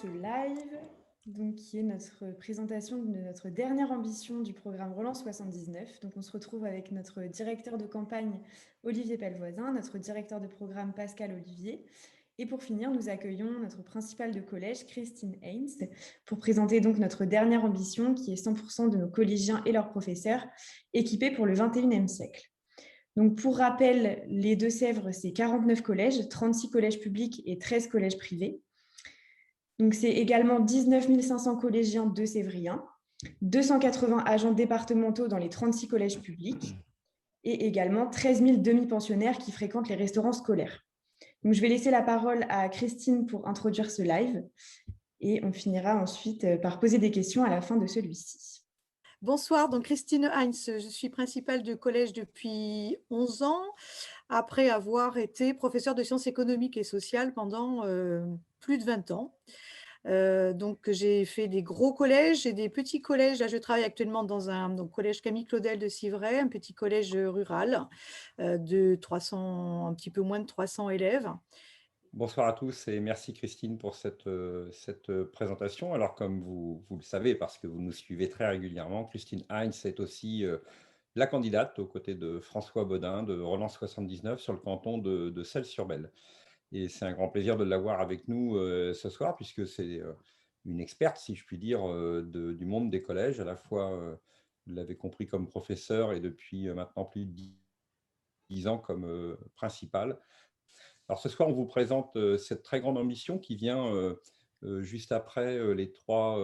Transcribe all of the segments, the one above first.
ce live, donc, qui est notre présentation de notre dernière ambition du programme Relance 79. Donc, on se retrouve avec notre directeur de campagne, Olivier Pellevoisin, notre directeur de programme, Pascal Olivier. Et pour finir, nous accueillons notre principale de collège, Christine Haynes, pour présenter donc notre dernière ambition, qui est 100% de nos collégiens et leurs professeurs équipés pour le 21e siècle. Donc, pour rappel, les Deux-Sèvres, c'est 49 collèges, 36 collèges publics et 13 collèges privés. Donc, c'est également 19 500 collégiens deux-sévriens, 280 agents départementaux dans les 36 collèges publics et également 13 000 demi-pensionnaires qui fréquentent les restaurants scolaires. Donc, je vais laisser la parole à Christine pour introduire ce live et on finira ensuite par poser des questions à la fin de celui-ci. Bonsoir, donc Christine Heinz, je suis principale de collège depuis 11 ans, après avoir été professeure de sciences économiques et sociales pendant plus de 20 ans. Donc j'ai fait des gros collèges et des petits collèges. Là, je travaille actuellement dans un collège Camille Claudel de Civray, un petit collège rural de 300, un petit peu moins de 300 élèves. Bonsoir à tous et merci Christine pour cette présentation. Alors comme vous le savez, parce que vous nous suivez très régulièrement, Christine Heinz est aussi la candidate aux côtés de François Bodin de Relance 79 sur le canton de Celles-sur-Belle. Et c'est un grand plaisir de l'avoir avec nous ce soir, puisque c'est une experte, si je puis dire, du monde des collèges, à la fois, vous l'avez compris, comme professeur et depuis maintenant plus de 10 ans comme principale. Alors ce soir, on vous présente cette très grande ambition qui vient juste après les trois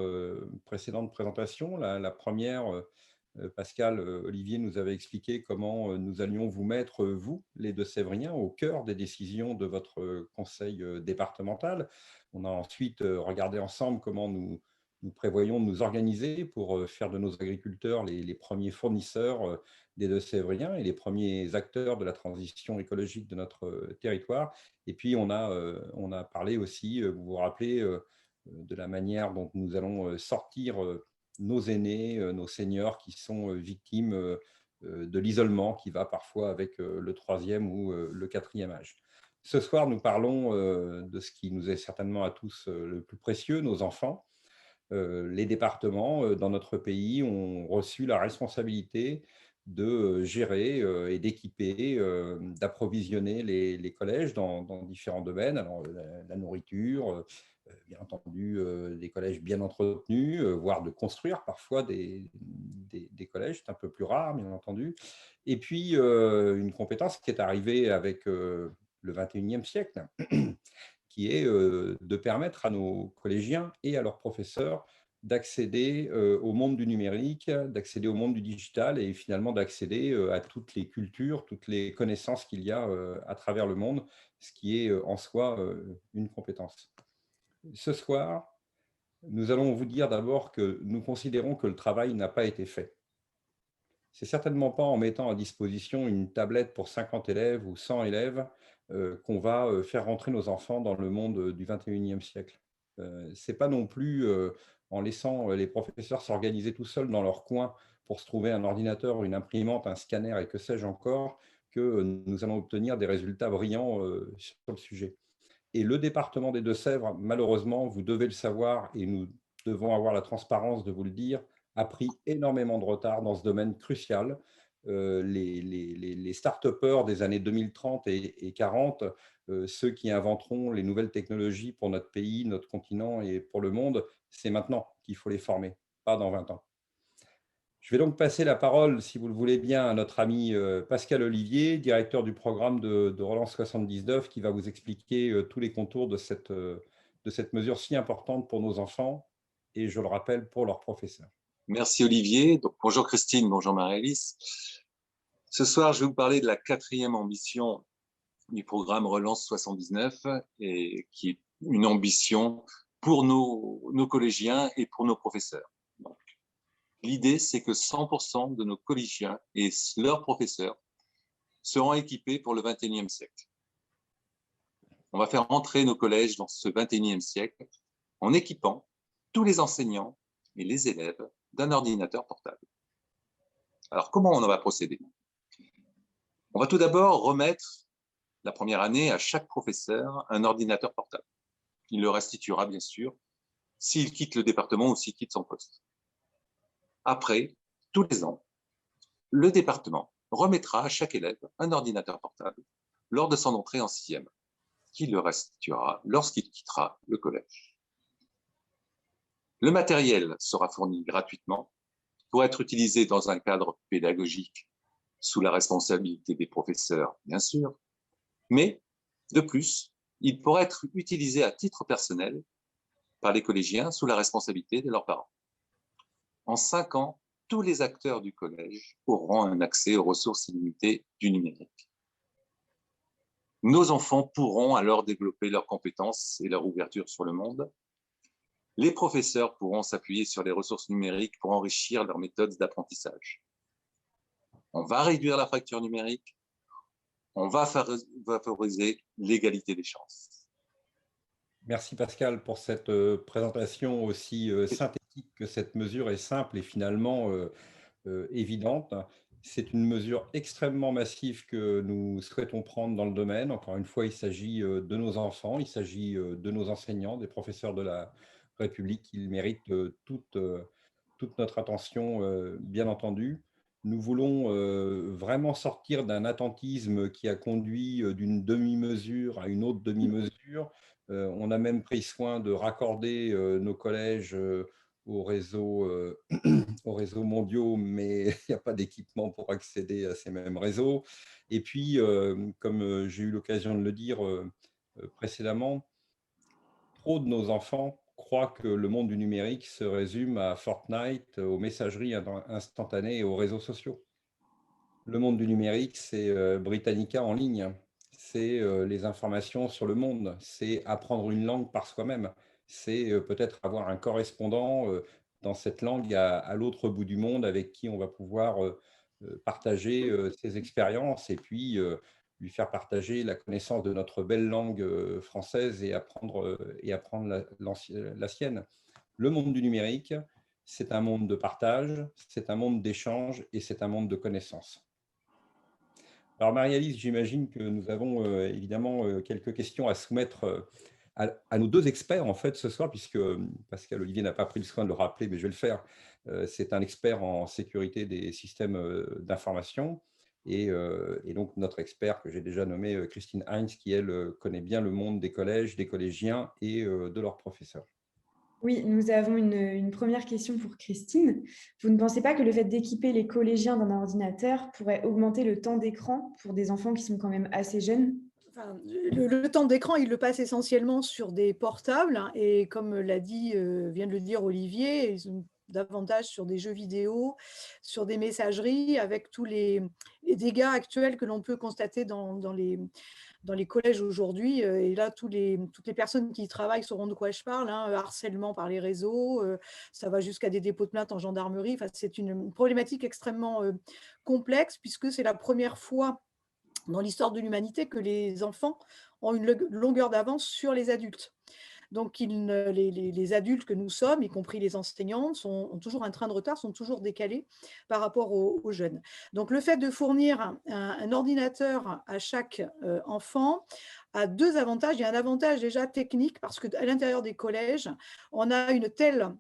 précédentes présentations. La première, Pascal Olivier nous avait expliqué comment nous allions vous mettre, vous, les Deux-Sévriens, au cœur des décisions de votre conseil départemental. On a ensuite regardé ensemble comment nous prévoyons de nous organiser pour faire de nos agriculteurs les premiers fournisseurs des Deux-Sévriens et les premiers acteurs de la transition écologique de notre territoire. Et puis, on a parlé aussi, vous vous rappelez, de la manière dont nous allons sortir nos aînés, nos seniors qui sont victimes de l'isolement qui va parfois avec le troisième ou le quatrième âge. Ce soir, nous parlons de ce qui nous est certainement à tous le plus précieux, nos enfants. Les départements dans notre pays ont reçu la responsabilité de gérer et d'équiper, d'approvisionner les collèges dans différents domaines. Alors, la nourriture, bien entendu, des collèges bien entretenus, voire de construire parfois des collèges, c'est un peu plus rare, bien entendu. Et puis, une compétence qui est arrivée avec le 21e siècle, qui est de permettre à nos collégiens et à leurs professeurs d'accéder au monde du numérique, d'accéder au monde du digital et finalement d'accéder à toutes les cultures, toutes les connaissances qu'il y a à travers le monde, ce qui est en soi une compétence. Ce soir, nous allons vous dire d'abord que nous considérons que le travail n'a pas été fait. C'est certainement pas en mettant à disposition une tablette pour 50 élèves ou 100 élèves qu'on va faire rentrer nos enfants dans le monde du 21e siècle. Ce n'est pas non plus en laissant les professeurs s'organiser tout seuls dans leur coin pour se trouver un ordinateur, une imprimante, un scanner et que sais-je encore, que nous allons obtenir des résultats brillants sur le sujet. Et le département des Deux-Sèvres, malheureusement, vous devez le savoir et nous devons avoir la transparence de vous le dire, a pris énormément de retard dans ce domaine crucial. Les start-upers des années 2030 et 40, ceux qui inventeront les nouvelles technologies pour notre pays, notre continent et pour le monde, c'est maintenant qu'il faut les former, pas dans 20 ans. Je vais donc passer la parole, si vous le voulez bien, à notre ami Pascal Olivier, directeur du programme de Relance 79, qui va vous expliquer tous les contours de cette mesure si importante pour nos enfants et, je le rappelle, pour leurs professeurs. Merci Olivier. Donc, bonjour Christine, bonjour Marie-Alice. Ce soir, je vais vous parler de la 4e ambition du programme Relance 79, et qui est une ambition pour nos collégiens et pour nos professeurs. L'idée, c'est que 100% de nos collégiens et leurs professeurs seront équipés pour le 21e siècle. On va faire entrer nos collèges dans ce 21e siècle en équipant tous les enseignants et les élèves d'un ordinateur portable. Alors, comment on va procéder? On va tout d'abord remettre la première année à chaque professeur un ordinateur portable. Il le restituera bien sûr s'il quitte le département ou s'il quitte son poste. Après, tous les ans, le département remettra à chaque élève un ordinateur portable lors de son entrée en 6e, qui le restituera lorsqu'il quittera le collège. Le matériel sera fourni gratuitement pour être utilisé dans un cadre pédagogique sous la responsabilité des professeurs, bien sûr, mais de plus, il pourra être utilisé à titre personnel par les collégiens sous la responsabilité de leurs parents. En 5 ans, tous les acteurs du collège auront un accès aux ressources illimitées du numérique. Nos enfants pourront alors développer leurs compétences et leur ouverture sur le monde. Les professeurs pourront s'appuyer sur les ressources numériques pour enrichir leurs méthodes d'apprentissage. On va réduire la fracture numérique, on va favoriser l'égalité des chances. Merci Pascal pour cette présentation aussi synthétique que cette mesure est simple et finalement évidente. C'est une mesure extrêmement massive que nous souhaitons prendre dans le domaine. Encore une fois, il s'agit de nos enfants, il s'agit de nos enseignants, des professeurs de la République. Ils méritent toute notre attention, bien entendu. Nous voulons vraiment sortir d'un attentisme qui a conduit d'une demi-mesure à une autre demi-mesure. On a même pris soin de raccorder nos collèges aux réseaux mondiaux, mais il n'y a pas d'équipement pour accéder à ces mêmes réseaux. Et puis, comme j'ai eu l'occasion de le dire précédemment, trop de nos enfants croient que le monde du numérique se résume à Fortnite, aux messageries instantanées et aux réseaux sociaux. Le monde du numérique, c'est Britannica en ligne, c'est les informations sur le monde, c'est apprendre une langue par soi-même, c'est peut-être avoir un correspondant dans cette langue à l'autre bout du monde avec qui on va pouvoir partager ses expériences et puis lui faire partager la connaissance de notre belle langue française et apprendre la sienne. Le monde du numérique, c'est un monde de partage, c'est un monde d'échange et c'est un monde de connaissances. Alors Marie-Alice, j'imagine que nous avons évidemment quelques questions à soumettre à nos deux experts en fait ce soir, puisque Pascal Olivier n'a pas pris le soin de le rappeler, mais je vais le faire. C'est un expert en sécurité des systèmes d'information et donc notre expert que j'ai déjà nommé Christine Heinz, qui elle connaît bien le monde des collèges, des collégiens et de leurs professeurs. Oui, nous avons une première question pour Christine. Vous ne pensez pas que le fait d'équiper les collégiens d'un ordinateur pourrait augmenter le temps d'écran pour des enfants qui sont quand même assez jeunes? Enfin, le temps d'écran, il le passe essentiellement sur des portables, hein, et comme vient de le dire Olivier, ils ont davantage sur des jeux vidéo, sur des messageries, avec tous les dégâts actuels que l'on peut constater dans les collèges aujourd'hui. Et là, toutes les personnes qui y travaillent sauront de quoi je parle, hein, harcèlement par les réseaux, ça va jusqu'à des dépôts de plainte en gendarmerie. Enfin, c'est une problématique extrêmement complexe, puisque c'est la première fois dans l'histoire de l'humanité que les enfants ont une longueur d'avance sur les adultes. Donc, les adultes que nous sommes, y compris les enseignants, ont toujours un train de retard, sont toujours décalés par rapport aux jeunes. Donc, le fait de fournir un ordinateur à chaque enfant a deux avantages. Il y a un avantage déjà technique, parce qu'à l'intérieur des collèges, on a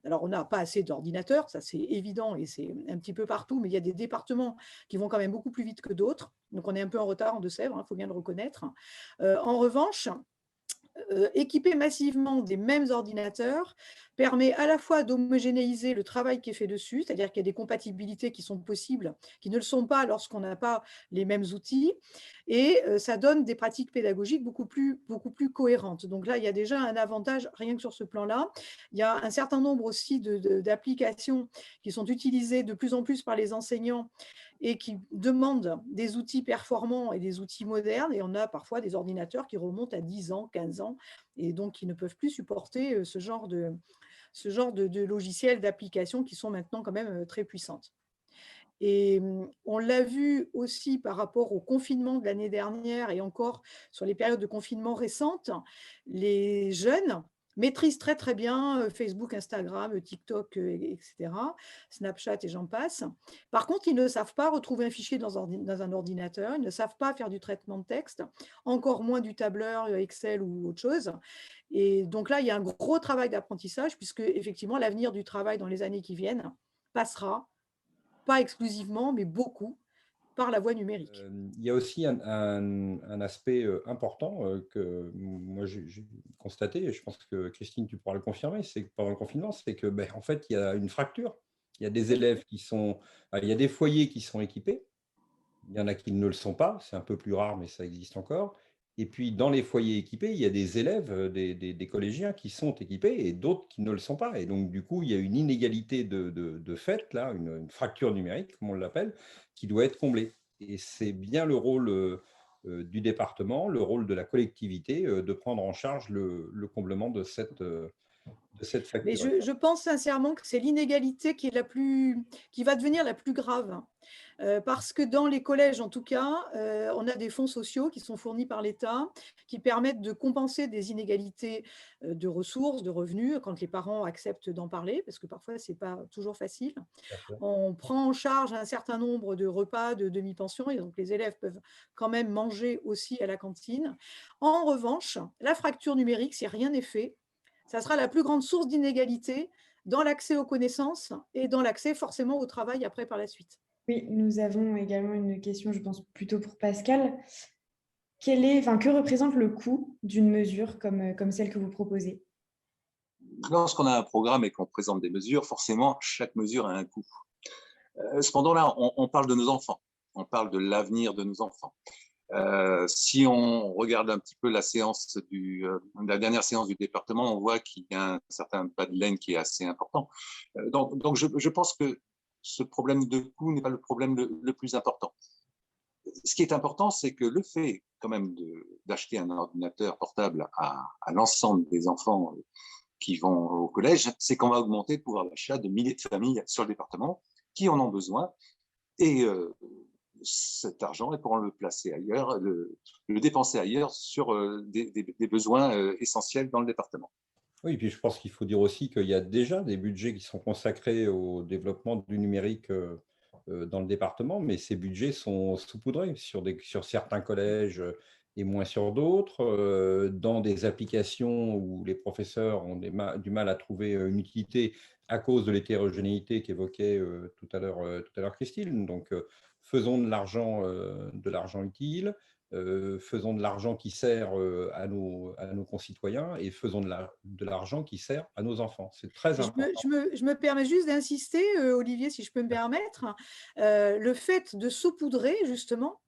alors on n'a pas assez d'ordinateurs, ça c'est évident et c'est un petit peu partout, mais il y a des départements qui vont quand même beaucoup plus vite que d'autres. Donc, on est un peu en retard en Deux-Sèvres, il faut bien le reconnaître. En revanche, équiper massivement des mêmes ordinateurs permet à la fois d'homogénéiser le travail qui est fait dessus, c'est-à-dire qu'il y a des compatibilités qui sont possibles, qui ne le sont pas lorsqu'on n'a pas les mêmes outils, et ça donne des pratiques pédagogiques beaucoup plus cohérentes. Donc là, il y a déjà un avantage rien que sur ce plan-là. Il y a un certain nombre aussi d'applications qui sont utilisées de plus en plus par les enseignants et qui demandent des outils performants et des outils modernes. Et on a parfois des ordinateurs qui remontent à 10 ans, 15 ans, et donc qui ne peuvent plus supporter ce genre de logiciels, d'applications qui sont maintenant quand même très puissantes. Et on l'a vu aussi par rapport au confinement de l'année dernière et encore sur les périodes de confinement récentes, les jeunes maîtrisent très très bien Facebook, Instagram, TikTok, etc., Snapchat et j'en passe. Par contre, ils ne savent pas retrouver un fichier dans un ordinateur, ils ne savent pas faire du traitement de texte, encore moins du tableur, Excel ou autre chose. Et donc là, il y a un gros travail d'apprentissage puisque effectivement, l'avenir du travail dans les années qui viennent passera, pas exclusivement, mais beaucoup, par la voie numérique. Il y a aussi un aspect important que moi j'ai constaté, et je pense que Christine, tu pourras le confirmer, c'est que pendant le confinement, c'est que en fait, il y a une fracture. Il y a des élèves qui sont, il y a des foyers qui sont équipés, il y en a qui ne le sont pas, c'est un peu plus rare, mais ça existe encore. Et puis, dans les foyers équipés, il y a des élèves, des collégiens qui sont équipés et d'autres qui ne le sont pas. Et donc, du coup, il y a une inégalité de fait, là, une fracture numérique, comme on l'appelle, qui doit être comblée. Et c'est bien le rôle du département, le rôle de la collectivité, de prendre en charge le comblement de cette Mais fracture. je pense sincèrement que c'est l'inégalité qui va devenir la plus grave. Parce que dans les collèges, en tout cas, on a des fonds sociaux qui sont fournis par l'État, qui permettent de compenser des inégalités de ressources, de revenus, quand les parents acceptent d'en parler, parce que parfois, ce n'est pas toujours facile. On prend en charge un certain nombre de repas de demi-pension, et donc les élèves peuvent quand même manger aussi à la cantine. En revanche, la fracture numérique, si rien n'est fait, ça sera la plus grande source d'inégalité dans l'accès aux connaissances et dans l'accès forcément au travail après par la suite. Oui, nous avons également une question, je pense plutôt pour Pascal. Que représente le coût d'une mesure comme celle que vous proposez? Lorsqu'on a un programme et qu'on présente des mesures, forcément, chaque mesure a un coût. Cependant, là, on parle de nos enfants, on parle de l'avenir de nos enfants. Si on regarde un petit peu la dernière séance du département, on voit qu'il y a un certain bas de laine qui est assez important. Donc je pense que ce problème de coût n'est pas le problème le plus important. Ce qui est important, c'est que le fait quand même d'acheter un ordinateur portable à l'ensemble des enfants qui vont au collège, c'est qu'on va augmenter le pouvoir d'achat de milliers de familles sur le département qui en ont besoin. Et cet argent, ils pourront le placer ailleurs, le dépenser ailleurs sur des besoins essentiels dans le département. Oui, et puis je pense qu'il faut dire aussi qu'il y a déjà des budgets qui sont consacrés au développement du numérique dans le département, mais ces budgets sont saupoudrés sur certains collèges et moins sur d'autres, dans des applications où les professeurs ont du mal à trouver une utilité à cause de l'hétérogénéité qu'évoquait tout à l'heure Christine. Donc, faisons de l'argent utile. Faisons de l'argent qui sert à nos concitoyens et faisons de l'argent qui sert à nos enfants. C'est très important. Je me permets juste d'insister, Olivier, si je peux me permettre, le fait de saupoudrer, justement,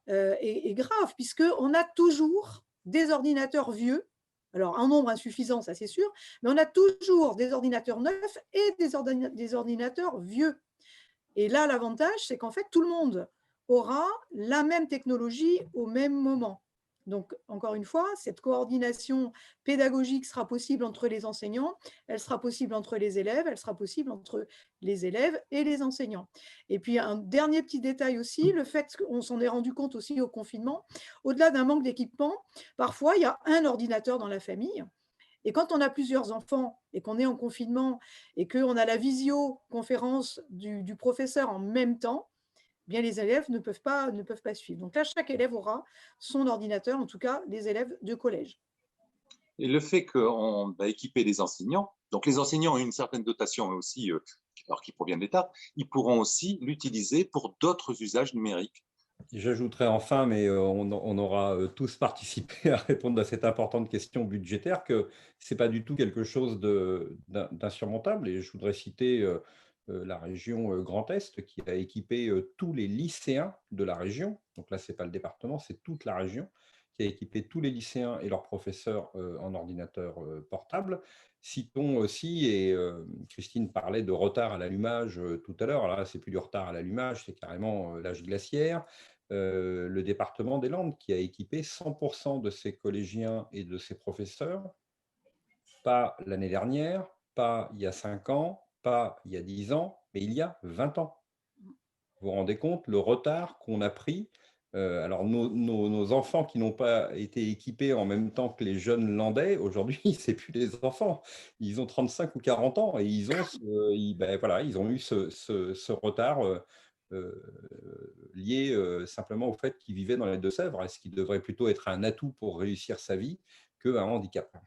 est grave, puisqu'on a toujours des ordinateurs vieux, alors un nombre insuffisant, ça c'est sûr, mais on a toujours des ordinateurs neufs et des ordinateurs vieux. Et là, l'avantage, c'est qu'en fait, tout le monde aura la même technologie au même moment. Donc, encore une fois, cette coordination pédagogique sera possible entre les enseignants, elle sera possible entre les élèves, elle sera possible entre les élèves et les enseignants. Et puis, un dernier petit détail aussi, le fait qu'on s'en est rendu compte aussi au confinement, au-delà d'un manque d'équipement, parfois, il y a un ordinateur dans la famille. Et quand on a plusieurs enfants et qu'on est en confinement et qu'on a la visioconférence du professeur en même temps, bien les élèves ne peuvent pas suivre. Donc là, chaque élève aura son ordinateur, en tout cas les élèves de collège. Et le fait qu'on va équiper les enseignants, donc les enseignants ont une certaine dotation aussi, alors qui provient de l'État, ils pourront aussi l'utiliser pour d'autres usages numériques. J'ajouterai enfin, mais on aura tous participé à répondre à cette importante question budgétaire, que ce n'est pas du tout quelque chose d'insurmontable. Et je voudrais citer la région Grand Est qui a équipé tous les lycéens de la région. Donc là, ce n'est pas le département, c'est toute la région qui a équipé tous les lycéens et leurs professeurs en ordinateur portable. Citons aussi, et Christine parlait de retard à l'allumage tout à l'heure, là, c'est plus du retard à l'allumage, c'est carrément l'âge glaciaire. Le département des Landes qui a équipé 100% de ses collégiens et de ses professeurs, pas l'année dernière, pas il y a 5 ans, pas il y a 10 ans, mais il y a 20 ans. Vous vous rendez compte le retard qu'on a pris Alors, nos enfants qui n'ont pas été équipés en même temps que les jeunes landais, aujourd'hui, c'est plus des enfants. Ils ont 35 ou 40 ans et ben voilà, ils ont eu ce retard lié simplement au fait qu'ils vivaient dans les Deux-Sèvres, et ce qui devrait plutôt être un atout pour réussir sa vie qu'un handicap.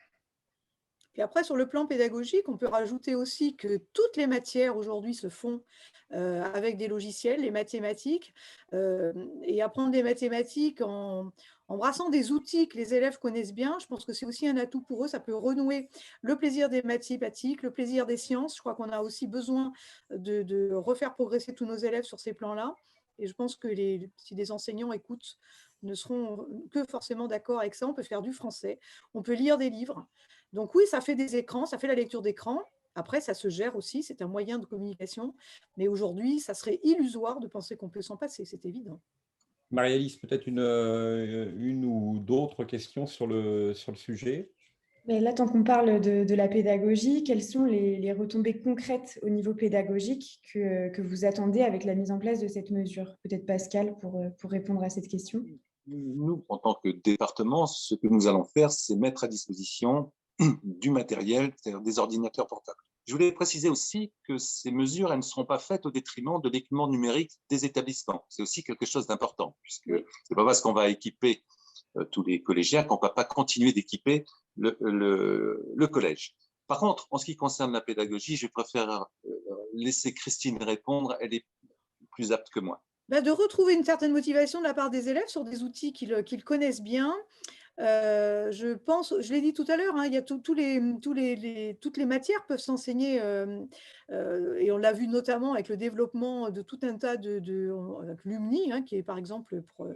Et après, sur le plan pédagogique, on peut rajouter aussi que toutes les matières aujourd'hui se font avec des logiciels, les mathématiques, et apprendre des mathématiques en brassant des outils que les élèves connaissent bien, je pense que c'est aussi un atout pour eux. Ça peut renouer le plaisir des mathématiques, le plaisir des sciences. Je crois qu'on a aussi besoin de refaire progresser tous nos élèves sur ces plans-là. Et je pense que si les enseignants écoutent, ne seront que forcément d'accord avec ça. On peut faire du français, on peut lire des livres. Donc oui, ça fait des écrans, ça fait la lecture d'écran. Après, ça se gère aussi, c'est un moyen de communication. Mais aujourd'hui, ça serait illusoire de penser qu'on peut s'en passer, c'est évident. Marie-Alice, peut-être une ou d'autres questions sur le sujet? Mais là, tant qu'on parle de la pédagogie, quelles sont les retombées concrètes au niveau pédagogique que vous attendez avec la mise en place de cette mesure? Peut-être Pascal pour répondre à cette question. Nous, en tant que département, ce que nous allons faire, c'est mettre à disposition du matériel, c'est-à-dire des ordinateurs portables. Je voulais préciser aussi que ces mesures, elles ne seront pas faites au détriment de l'équipement numérique des établissements. C'est aussi quelque chose d'important, puisque c'est pas parce qu'on va équiper tous les collégiens qu'on ne va pas continuer d'équiper le collège. Par contre, en ce qui concerne la pédagogie, je préfère laisser Christine répondre, elle est plus apte que moi. De retrouver une certaine motivation de la part des élèves sur des outils qu'ils connaissent bien. Je pense, je l'ai dit tout à l'heure, hein, il y a toutes les matières peuvent s'enseigner, et on l'a vu notamment avec le développement de tout un tas avec l'UMNI, hein, qui est par exemple, pour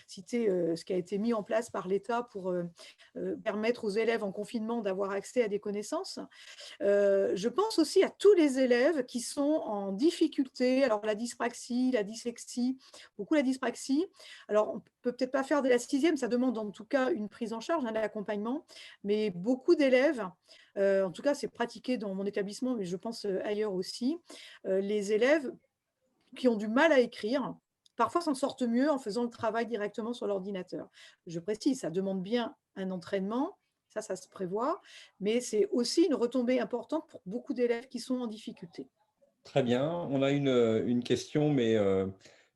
citer ce qui a été mis en place par l'État pour permettre aux élèves en confinement d'avoir accès à des connaissances. Je pense aussi à tous les élèves qui sont en difficulté. Alors, la dyspraxie, la dyslexie, beaucoup la dyspraxie. Alors, on ne peut peut-être pas faire dès la sixième, ça demande en tout cas une prise en charge, un accompagnement. Mais beaucoup d'élèves, en tout cas, c'est pratiqué dans mon établissement, mais je pense ailleurs aussi, les élèves qui ont du mal à écrire, parfois s'en sortent mieux en faisant le travail directement sur l'ordinateur. Je précise, ça demande bien un entraînement, ça se prévoit, mais c'est aussi une retombée importante pour beaucoup d'élèves qui sont en difficulté. Très bien. On a une question, mais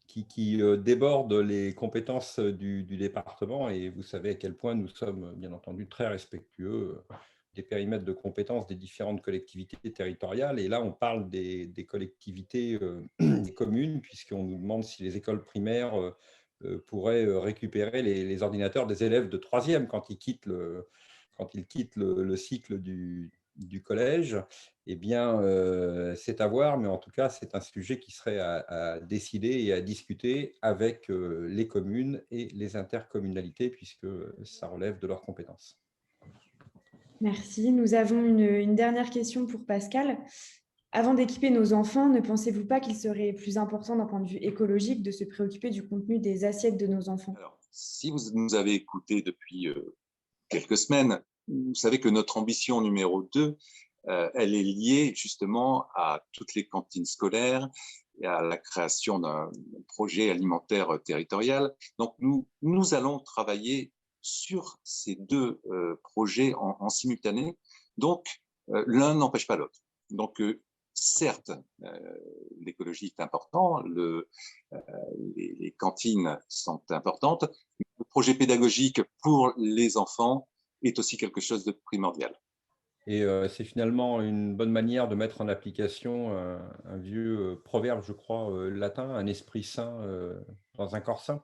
qui déborde les compétences du département. Et vous savez à quel point nous sommes, bien entendu, très respectueux des périmètres de compétences des différentes collectivités territoriales. Et là, on parle des collectivités, des communes, puisqu'on nous demande si les écoles primaires pourraient récupérer les ordinateurs des élèves de troisième quand ils quittent le cycle du collège. Eh bien, c'est à voir, mais en tout cas, c'est un sujet qui serait à décider et à discuter avec les communes et les intercommunalités, puisque ça relève de leurs compétences. Merci. Nous avons une dernière question pour Pascal. Avant d'équiper nos enfants, ne pensez-vous pas qu'il serait plus important d'un point de vue écologique de se préoccuper du contenu des assiettes de nos enfants? Alors, si vous nous avez écoutés depuis quelques semaines, vous savez que notre ambition numéro 2, elle est liée justement à toutes les cantines scolaires et à la création d'un projet alimentaire territorial. Donc, nous allons travailler sur ces deux projets en simultané. Donc, l'un n'empêche pas l'autre. Donc, certes, l'écologie est important, les cantines sont importantes. Le projet pédagogique pour les enfants est aussi quelque chose de primordial. Et c'est finalement une bonne manière de mettre en application un vieux proverbe, je crois, latin, un esprit sain dans un corps sain.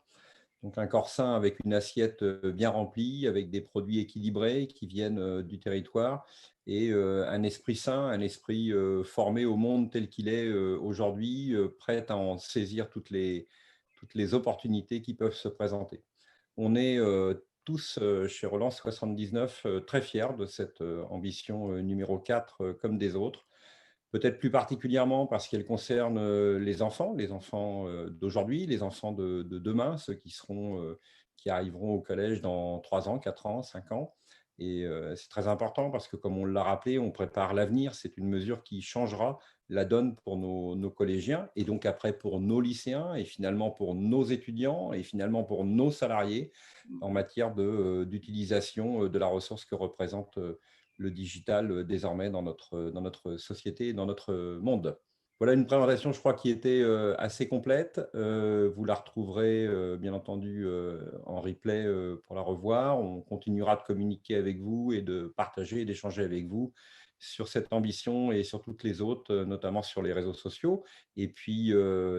Donc un corps sain avec une assiette bien remplie, avec des produits équilibrés qui viennent du territoire, et un esprit sain, un esprit formé au monde tel qu'il est aujourd'hui, prêt à en saisir toutes les opportunités qui peuvent se présenter. On est tous chez Relance 79 très fiers de cette ambition numéro 4 comme des autres. Peut-être plus particulièrement parce qu'elle concerne les enfants d'aujourd'hui, les enfants de demain, ceux qui arriveront au collège dans 3 ans, 4 ans, 5 ans. Et c'est très important parce que, comme on l'a rappelé, on prépare l'avenir. C'est une mesure qui changera la donne pour nos collégiens et donc après pour nos lycéens et finalement pour nos étudiants et finalement pour nos salariés en matière d'utilisation de la ressource que représente le digital désormais dans notre société et dans notre monde. Voilà une présentation, je crois, qui était assez complète. Vous la retrouverez, bien entendu, en replay pour la revoir. On continuera de communiquer avec vous et de partager et d'échanger avec vous sur cette ambition et sur toutes les autres, notamment sur les réseaux sociaux. Et puis,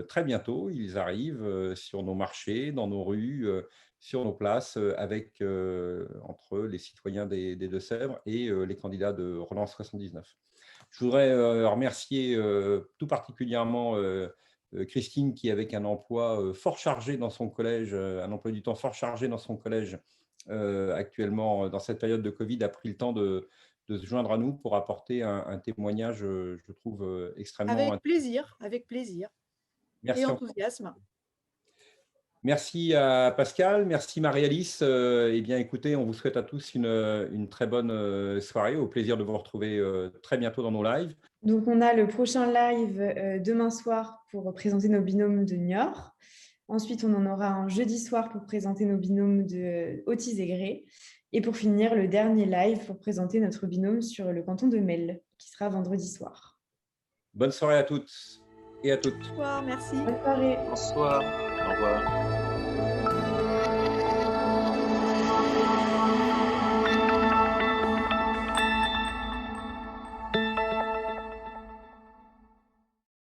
très bientôt, ils arrivent sur nos marchés, dans nos rues, sur nos places, avec entre les citoyens des Deux-Sèvres et les candidats de Relance 79. Je voudrais remercier tout particulièrement Christine qui, avec un emploi fort chargé dans son collège, un emploi du temps fort chargé dans son collège actuellement, dans cette période de Covid, a pris le temps de se joindre à nous pour apporter un témoignage, je trouve, extrêmement intéressant. Avec plaisir et Merci encore. enthousiasme. Merci à Pascal, merci Marie-Alice. Eh bien, écoutez, on vous souhaite à tous une très bonne soirée. Au plaisir de vous retrouver très bientôt dans nos lives. Donc, on a le prochain live demain soir pour présenter nos binômes de Niort. Ensuite, on en aura un jeudi soir pour présenter nos binômes de Authies-et-Grès. Et pour finir, le dernier live pour présenter notre binôme sur le canton de Melle, qui sera vendredi soir. Bonne soirée à toutes et à toutes. Bonsoir, merci. Bonne soirée. Bonsoir. Au revoir.